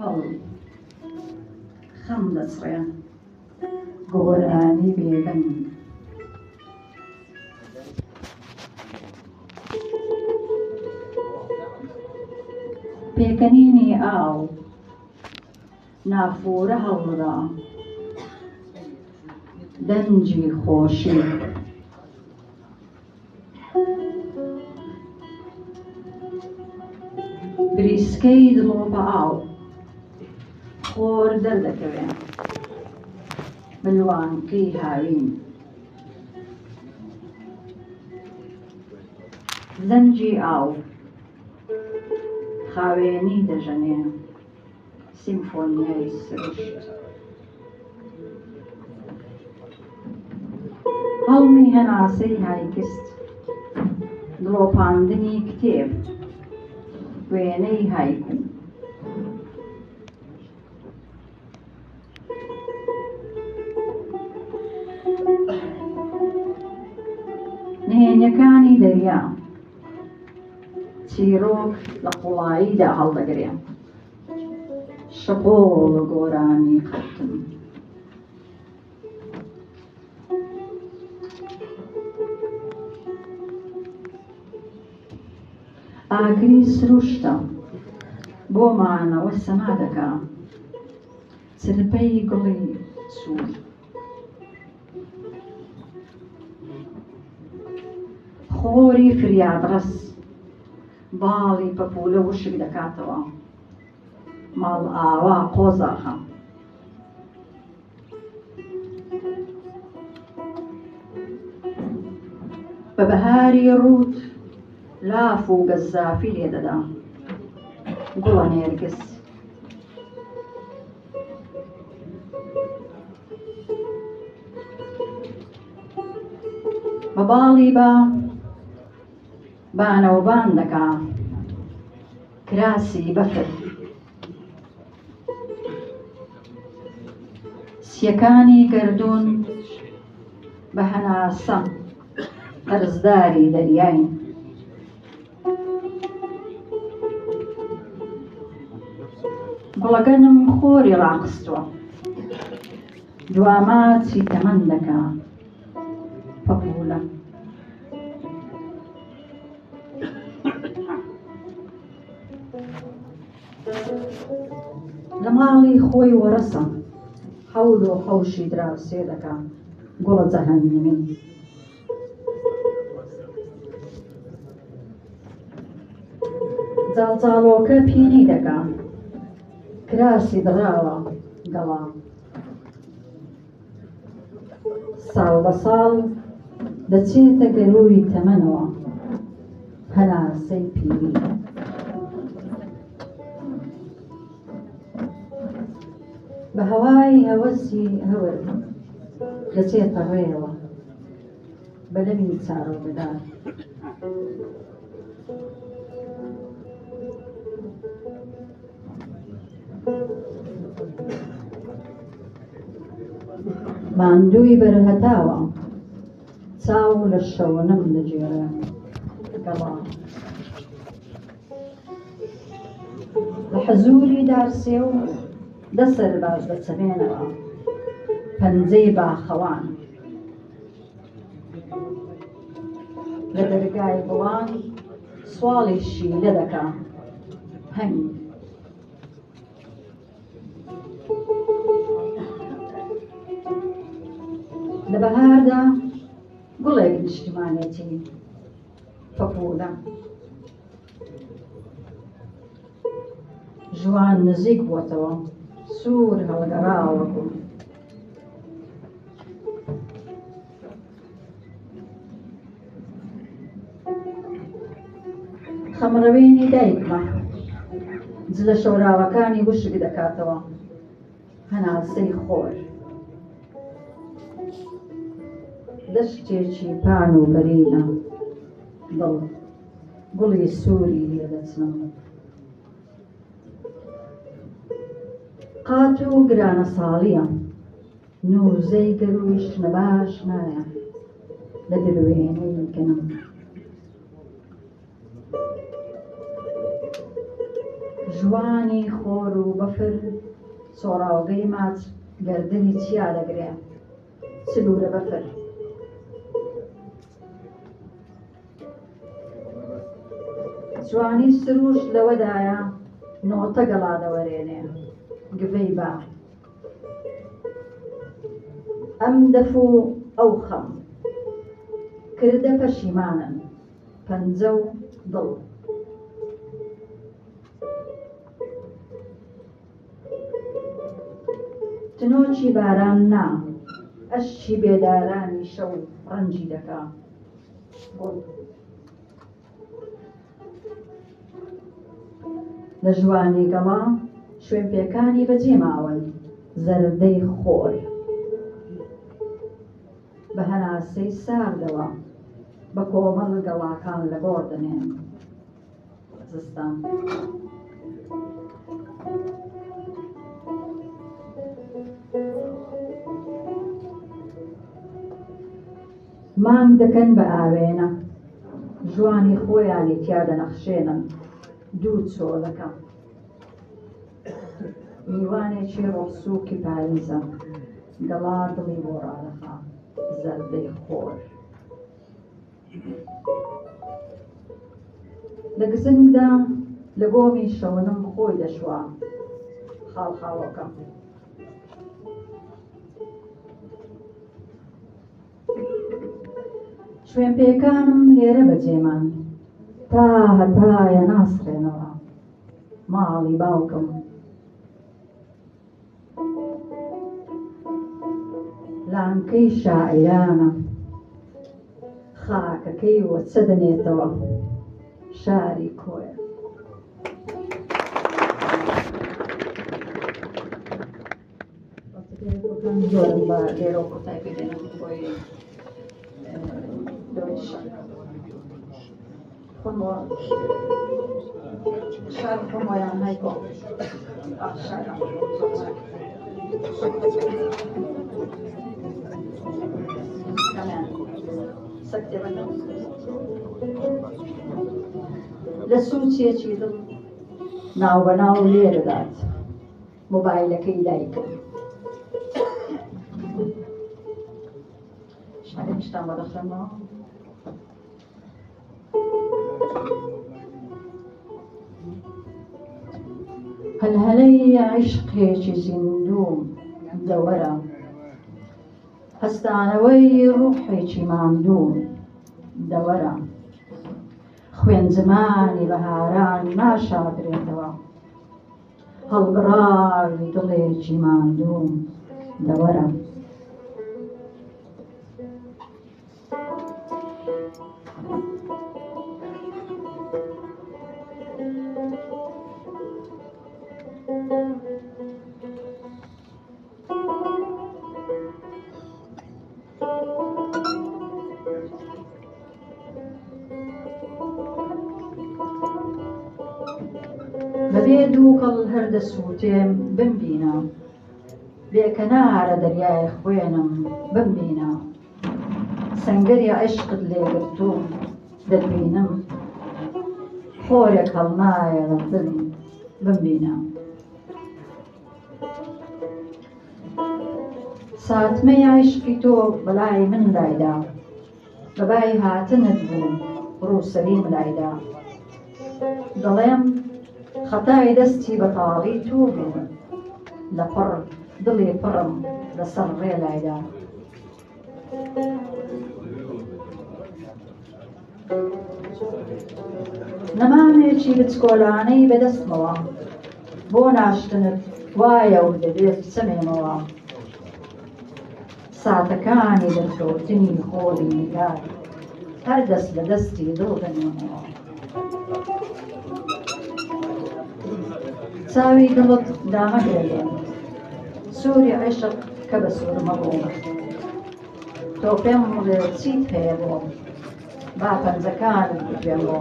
هەڵ خەم دەچڕێ گۆرانی بێدەنگ. پێکەنینی ئاو نافورە هەڵدا دەنجی خۆشی. بریسکەی دڵۆ بە ئاو خۆر دەردەکەوێ بلوانکەی هاوین. زەنجی ئاو خاوێنی دەژەنێ سیمفۆنیای سروشت. هەڵمی هەناسەی هایکست دڵۆپاندنی کتێب وێنەی هایکو. نهێنیەکانی دەریا چیرۆک لە قوڵاییدا هەڵدەگرێ شقۆڵ گۆرانی قەتم. ئاگری سروشتە بۆمانەوە سەما دەکا چرپەی گوڵی سوور. خۆری فریادڕەس باڵی پەپولە وشک دەکاتەوە ماڵ ئاوا قۆزاخە. بە بەهاری ڕوت لاف و گەزافی لێدەدا گوڵە نێرگس. بە باڵی بە بانەوبان دەکا کراسی بەفر. سیەکانی گەردوون بە هەناسە قەرزداری دەریاین. گوڵەگەنم خۆری ڕاقستووە دواماچی تەمەن دەکا پەپولە. لە ماڵی خۆی وەرەسە هەول و حەوشی دراوسێ دەکا گوڵە جەهەنەمی. جاڵجاڵۆکە پینی دەکا کراسی دڕاوە گەڵا. ساڵ بە ساڵ دەچێتە گەلووری تەمەنەوە هەناسەی پیری. بە هەوای هەوەسی هەور دەچێتە ڕێوە بەلەمی چارۆبدار. ماندووی بەرهەتاوە چاو لە شەونم دەجێرە گەڵا. لە حەزوری دارسێ و دەسەر باش دەچەمێنەوە پەنجەی باخەوان. لە دەرگای بڵان سواڵی شیلە دەکا هەنگ. لە بەهاردا گوڵێک نیشتمانێتی پەپولە. ژوان نزیک بووەتەوە سوور هەڵگەڕاوە بوو. خەمڕەوێنی دایکمە جلە شەوراوەکانی وشک دەکاتەوە هەناسەی خۆر. دەشتێکی پان و بەرینە دڵ گوڵی سووری لێدەچنم. قات و گرانە ساڵیە نووزەی گەرویش نەباش نایە لە دروێنەی گەنم. جوانی خۆر و بەفر سۆڕاوگەی ماچ گەردنی چیا دەگرێ سلوورە بەفر جوانی سروش لەوەدایە نۆتە گەڵا دەوەرێنێ گڤەی با ئەم دەف و ئەو خەم کردە پەشیمانن پەنجە و دڵ تنۆکی باران نا ئەشی بێدارانی شەو ڕەنجی دەکا لە ژوانی گەڵا شوێن پێکانی بەجێ ماون زەردەی خۆر بە هەناسەی ساردەوە بە کۆمەڵ گەڵاکان لە گۆڕ دەنێن زستان مانگ دەکەن بە ئاوێنە ژوانی خۆیانی تیا دەنەخشێنن دوو چۆلەکە میوانێکی ڕۆسووکی پاییزە گەڵا دڵی بۆ ڕادەخا زەردەی خۆر لە گزنگدا لە گۆمی شەونم خۆی دەشوا خاڵخاوەکە شوێن پێکانم لێرە بەجێمان تا هەتایە ناسرێنەوە ماڵی باوکم لانکەی شاعیرانە خاکەکەی وەچە دەنێتەوە شاری کۆیە زۆرم بە لێرە و قوتای پێدێنم بۆی شار خۆمۆیان هایکۆ لە سوچێکی دڵ ناوبەناو لێرەدات مۆبایلەکەی دایکم شادە شتان بەدەخەمەوە هەلهەلەی عیشقێکی زیندوو دەوەرە هەستانەوەی ڕوحێکی ماندوو دەوەرە خوێن زمانی بەهاران ناشادرێتەوە هەڵبڕاوی دڵێکی ماندوو دەوەرە بەبێ دووکەڵ هەردەسووتێم بمبینە بێکەنارە دەریای خوێنم بمبینە سەنگەری عیشقت لێگرتووم دەبینم خۆرێک هەڵنایە لە دڵ بمبینە ساتمەی عیشقی تۆ بەلای من لایدا بەبای هاتنت بوو ڕووسەریم لایدا دەڵێم خەتای دەستی بەتاڵی تۆ بوو لە پڕ دڵێ پڕم لەسەر ڕێ لایدا نەمامێکی بچکۆلانەی بەدەستمەوە بۆ ناشتنت وایە و دەبێت بچەمێمەوە ساتەکانی دەرکەوتنی خۆڵی نیگار هەر دەست لە دەستی دڵ دەنێمەوە چاوی دڵت دامەگرێن سووری عیشق کە بە سوور مەبوو تۆ پێم بڵێ چیت هەیە بۆ با پەنجەکانت بگوێم بۆ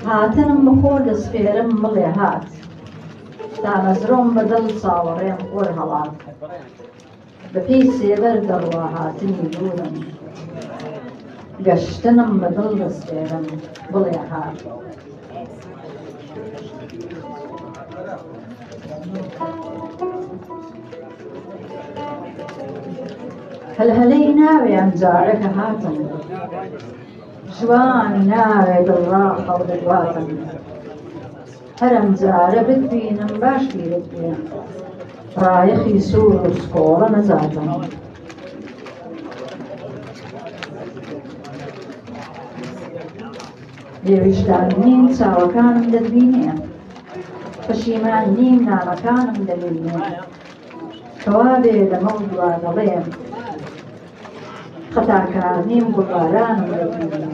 هاتنم بخۆ دەسپێرم بڵێ هات تا مەزرۆم بەدڵ چاوەڕێم خۆر هەڵات بەپێی سێبەر دەڕوا هاتنی دوورم گەشتنم بەدڵ دەستێرم بڵێ هات هەلهەلەی ناوێ ئەم جارەکە هاتم جوانی ناوێ دڵڕاحە و دەدواتم هەر ئەم جارە بتبینم باش بیرت بێ ڕایەخی سوور و سکۆڵە نەجاتم لێویشتان نیم چاوەکانم دەتبینێ پەشیمان نیم نامەکانم دەبینێ کەوابێ لەمەڵ دوا دەڵێم خەتاکار نیم گوڵبارانم دەبینێ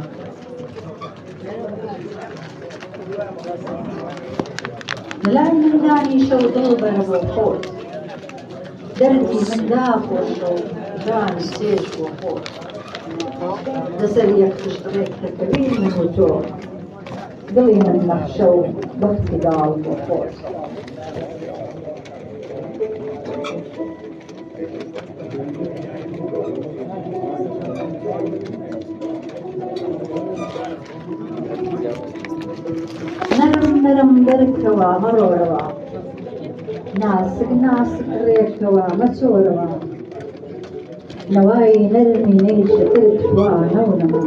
لەلای مندانی شەو دڵ بەرە بۆ خۆت دەردی من داخۆشە و جانی سێش بۆ خۆت لەسەر یەک پشتڕێک کردبین من و تۆ دڵی من نەخشە و بەختی داڵ بۆ خۆت نەرم نەرم دەرکەوە مەڕۆرەوە ناسک ناسک ڕێکەوە مەچۆرەوە نەوای نەرمی نەیشترت وا نەونەما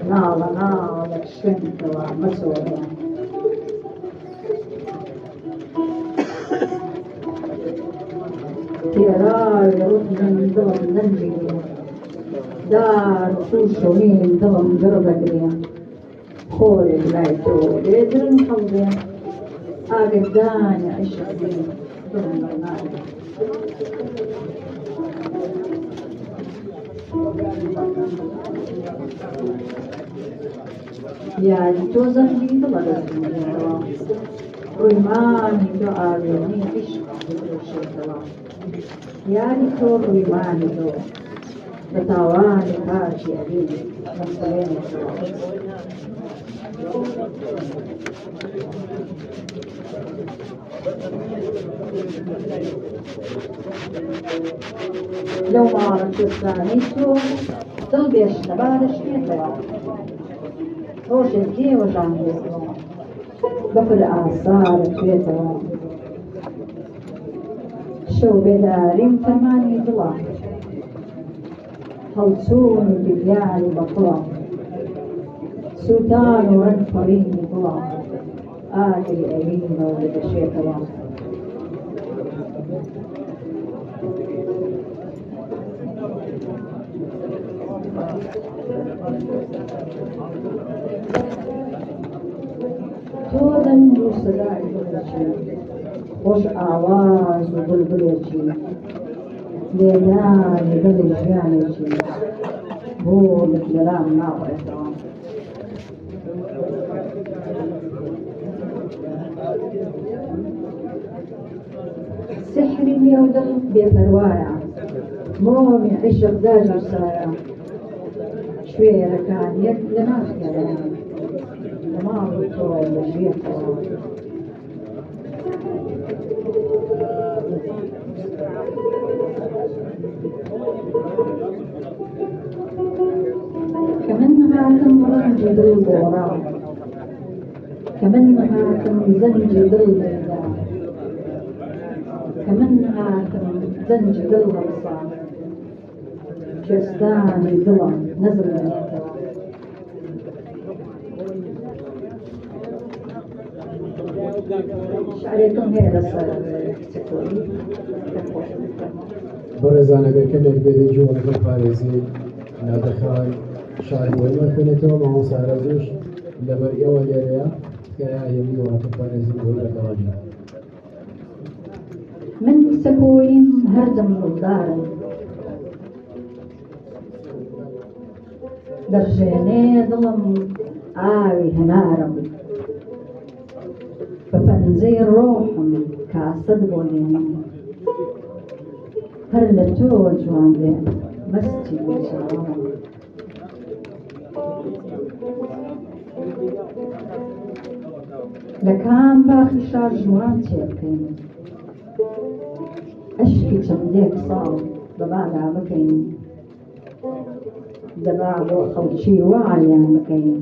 ناڵە ناڵە شوێنکەوە مەچۆرەوە تێرای ڕوت من دڵم نەنجێ دار تووشەوین دڵم گڕبەگرێ خۆرێک لای تۆ لێدرن هەڵدێ ئاگردانی عیشق بێ دڵم بەرنادێ یاری تۆ زەنگی دڵە دەستێنێتەوە ڕوویمانی تۆ ئاوێنەی عیشق بدرێژێتەوە یاری تۆ ڕوویمانی تۆ بە تاوانی پاشی ئەبی دەسەڵێنێتەوە لەو ماڵە کوێستانەی تۆ دڵ بێشنەبارە شوێتەوە ڕۆژێک دێوەژان بێتەوە بەفر ئاسارە توێتەوە شەو بێداریم فەرمانی دڵە هەڵچوون و دیلیانی بەقڵە سوودان و ڕەنگ فەڕینی دڵە ئاگری ئەوینەوە دەدەشێتەوە تۆ دەنگ و سەدای دڵێکی خۆش ئاواز و بولبولێکی لێدانی دڵی ژیانێکی بۆ لەلام ناڕێتەوە سحری نێو دڵ بێپەروایە مۆمی عیشق داگیرسایە شوێرەکان یەک لە ناخێنە لە ماڵ تۆ دەژێتەوە کە من هاتم ڕەنجی دڵ گۆڕا کە من هاتم زەنجی دڵ لێدا کە من هاتم زەنجی دڵ هەڵسا کوێستانی دڵم نەزڵێنێتەوە شعرێکم هەیە لەسەر کچەکۆی بەڕێزانەگەر کەمێک بێتێ جوڵەکە پارێزی نادەخان شاعرەوەی خوێنێتەوە مامۆستا ئارەزوش لەبەر ئێوە لێرەیە کە یەمی جوڵەکە پارێزی بۆ لەگەڵانە من کچەکۆیم هەردەم دڵدارم دەڕژێنێ دڵم ئاوی هەنارم بە پەنجەی ڕۆحم کاسەت بۆ لێنم هەر لە تۆ جوان دێ مەستی بێچاوم لەکام باخی شار ژوان تێبکەین ئەشکی چەندێک ساڵ بەبادا بکەین دەبا بۆ خەڵکی وایان بکەین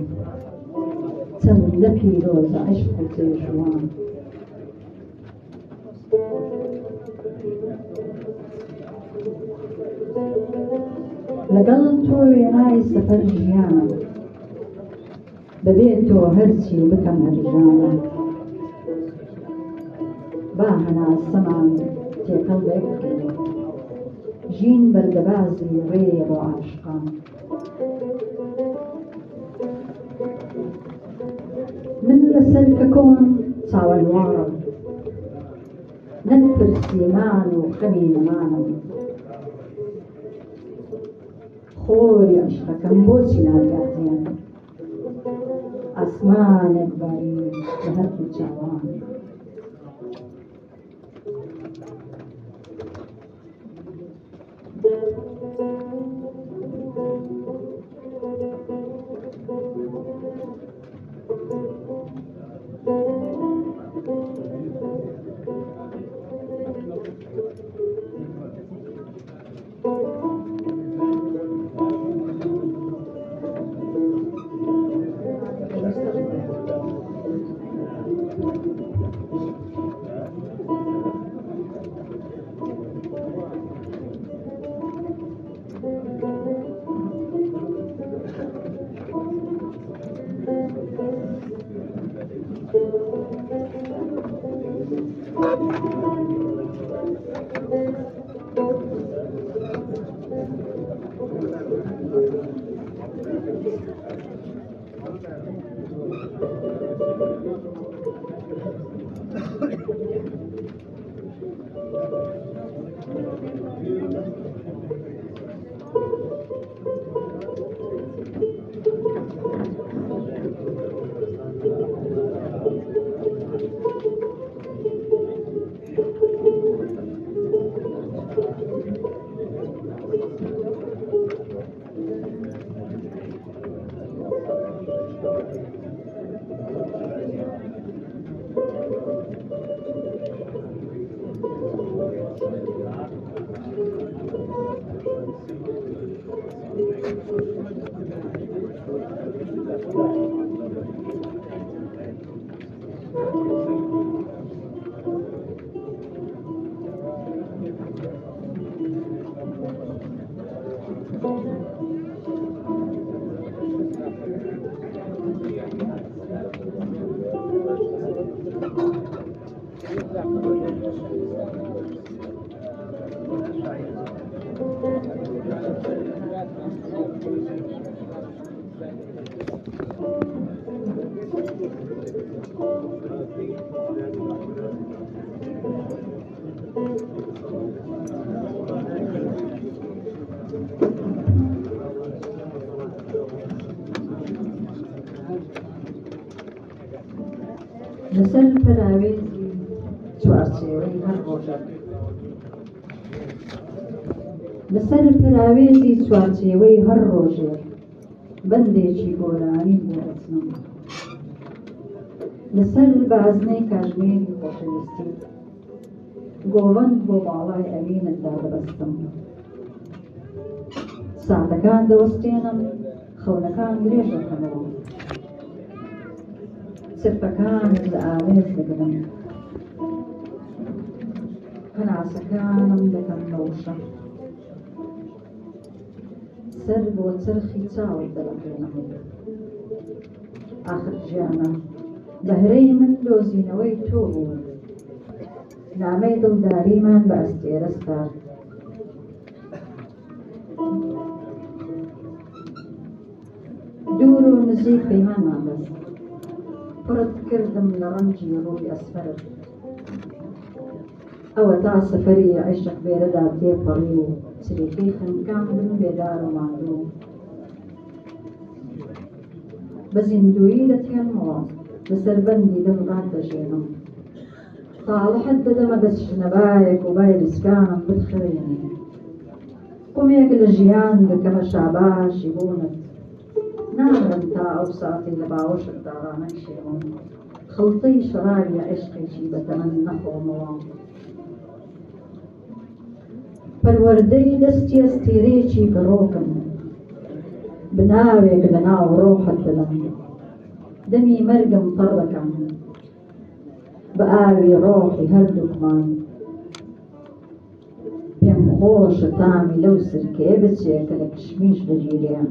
چەندە پیرۆزە عشق و جێژوان لەگەڵ تۆ وێنای سەفەر ژیانە بەبێ تۆ هەرچی بکەم هەرژانە با هەناسەمان تێکەڵ بێک بکەین ژین بەردەبازی ڕێیە بۆ عاشقان من لەسەر کەکۆن چاوەنوارم نەتپرسیمان و خەمی نەمانم خۆری عشقەکەم بۆچی ناگاتێن ئاسمانێک باری لە هەردوو چاوان لەسەر پەراوێزی چوارچێوەی هەر ڕۆژێک لەسەر پەراوێزی چوارچێوەی هەر ڕۆژێک بەندێکی گۆرانی بۆ ئەچنم لەسەر بازنەی کاژمێری خۆشەویستی گۆڤەند بۆ باڵای ئەوینتدا دەبەستم ساعتەکان دەوەستێنم خەونەکان درێژ دەکەمەوە سرپەکانم لە ئاوێز دەگرم پەناسەکانم دەکەم بەوشە سەر بۆ چرخی چاوت دەڵەکێنەوە ئاخر ژیانە بەهرەی من دۆزینەوەی تۆ بوو نامەی دڵداریمان بە ئەستێرە ستارد دوور و نزیک پەیمانمان بەست پڕت کردم لە ڕەنجی ڕووی ئەسفەرت ئەوە تا سەفەری عیشق بێرەدا تێپەڕی و سرێکەی خەنکان بن بێدار و ماندوو بە زیندویی دەتێنمەوە لەسەر بەندی دڵ ڕادەژێنم تاڵەحەت دەدەمە دەست شنەبایەک و بای ریسکانم بتخڕێنێ قومێک لە ژیان دەکەمە شاباشی بوونت نامرم تا ئەو ساعتی لە باوەشتدا ڕانەکشێنم خڵتەی شڕاوی عشقێکی بەتەمەن نەخۆمەوە پەروەردەی دەستی ئەستێرەیەکی گڕۆکم بناوێک لەناو ڕۆحت دڵم دەمی مەرگم پەڕ دەکەم بە ئاوی ڕۆحی هەردووکمان پێم خۆشە تامی لەو سرکەیە بچێ کە لە کشمیش دەگیرێن